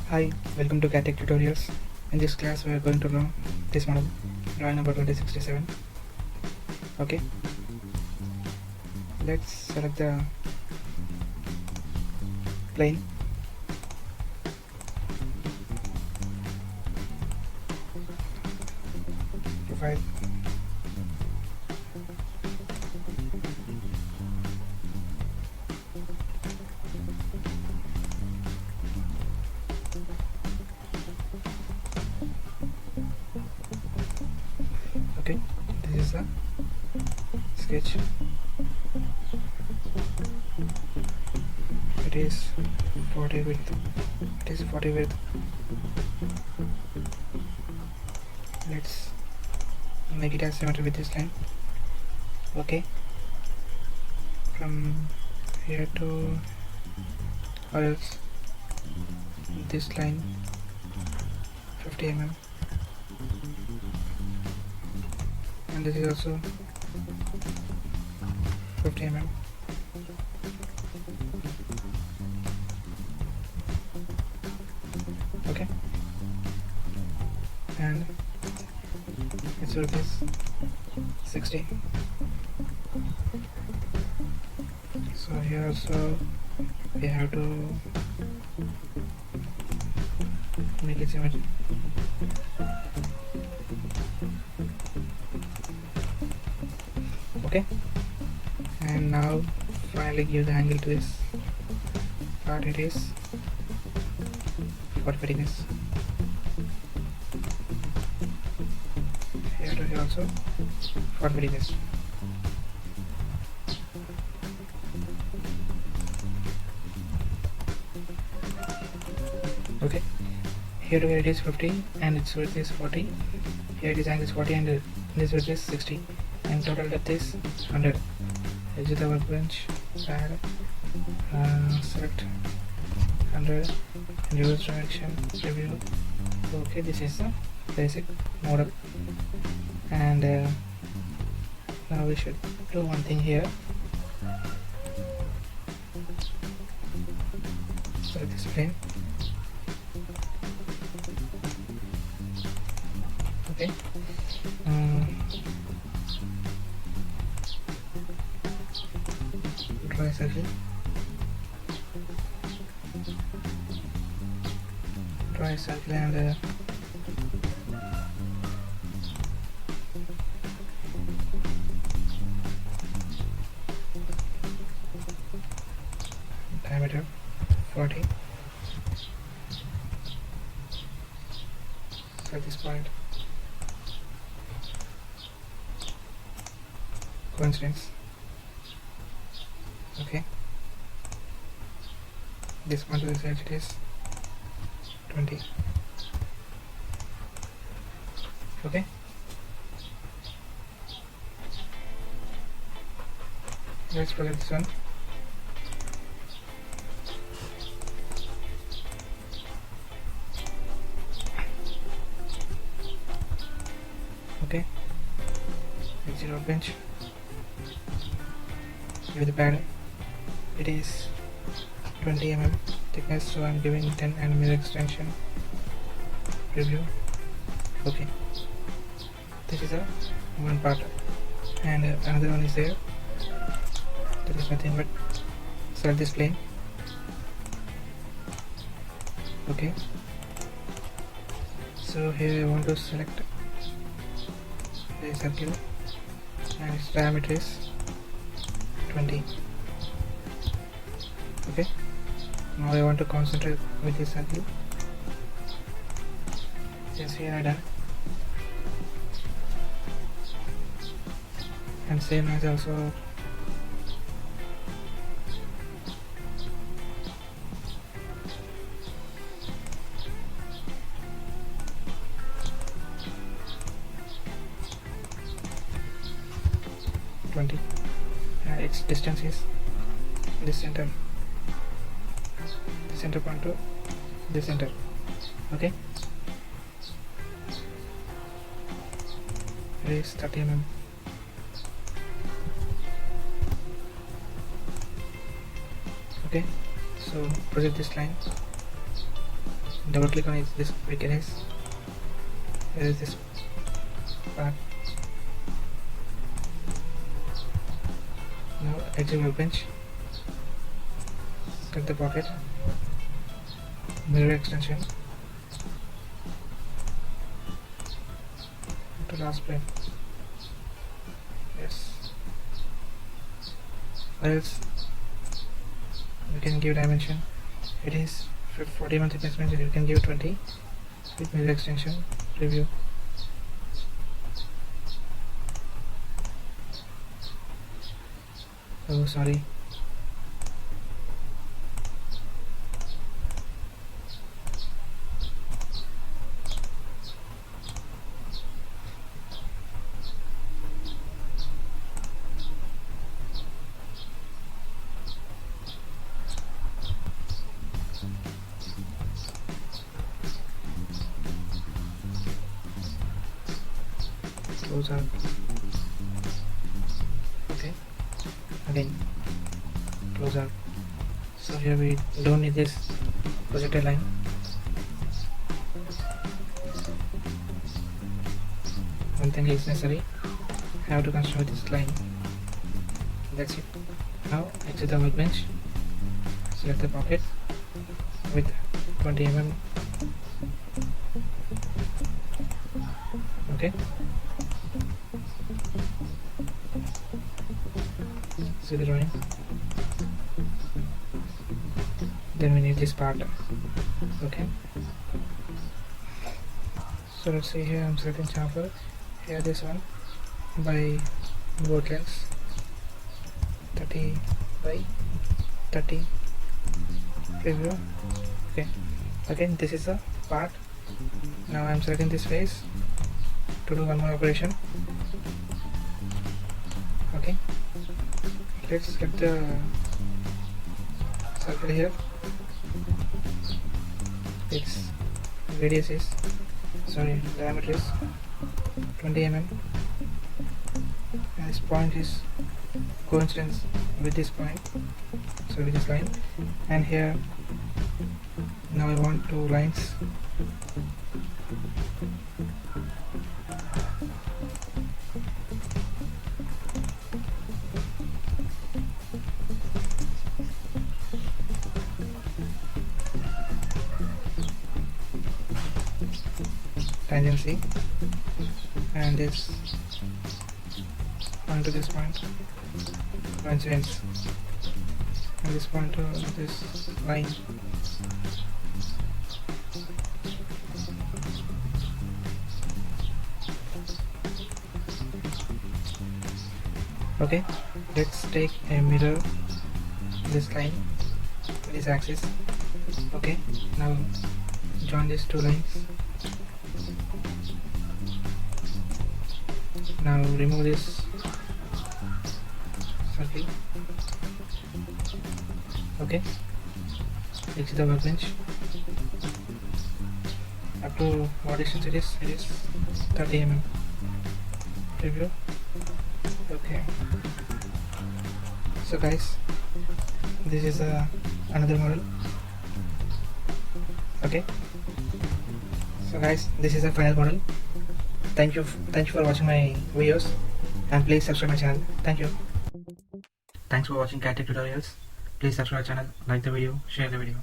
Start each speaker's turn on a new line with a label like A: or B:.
A: Hi, welcome to CATECH Tutorials. In this class we are going to draw this model, drawing number 2067. Okay, let's select the plane. Profile. Okay, this is the sketch. It is 40 width. It is 40 width. Let's make it as symmetric with this line. Okay, from here to or else this line 50 mm, and this is also 50 mm. Okay, and its width is 60. So here also we have to make it symmetric. Okay, and now finally give the angle to this part. It is 45 degrees. Here to here also 45 degrees. Okay, here to here it is 50 and its width is 40. Here it is angle is 40 and this width is 60, and total depth is 100. Exit the workbench, add, select 100, and use direction, review. Okay, this is the basic model, and now we should do one thing here. Select this plane. Okay, draw a circle. Draw a circle and diameter 40. So at this point, coincidence. Okay, this point to this edge it is 20. Okay, let's project this one. Okay, exit workbench. Give the pad. It is 20 mm thickness, so I'm giving 10 and mirror extension. Review. Okay, this is a one part, and another one is there. There is nothing but select this plane. Okay, so here I want to select a circle and its diameter is 20. Okay, now I want to concentrate with this circle. Yes, here I done, and same as also its distance is this center point to this center. Okay, it is 30 mm. Okay, so project this line double click on this quick erase. Here is this part. Now exit workbench, cut the pocket, mirror extension to last plane. Yes. Or else you can give dimension. It is 41 thickness, means you can give 20 with mirror extension. Preview. Oh, sorry. Close up. Okay. Again. Close up. So here we don't need this projected line. One thing is necessary. Have to construct this line. That's it. Now exit the workbench. Select the pocket with 20 mm. Okay. See the drawing. Then we need this part. Okay. So let's see here. I'm selecting chamfer. Here this one by both lengths. 30 by 30. Preview. Okay. Again, this is the part. Now I'm selecting this face to do one more operation. Okay. Let's get the circle here. Its radius is, diameter is 20 mm, and this point is coincidence with this point, so with this line. And here now I want two lines. Tangency, and this point to this point, coincidence, and this point to this line. Okay, let's take a mirror this line, this axis. Okay, now join these two lines. Now remove this circle. Okay, exit the workbench. Up to what distance it is? It is 30 mm. Preview. Okay. So guys, this is another model. Okay. So guys, this is a final model. Thank you for watching my videos, and please subscribe my channel. Thank you. Thanks for watching CATTECH tutorials. Please subscribe my channel, like the video, share the video.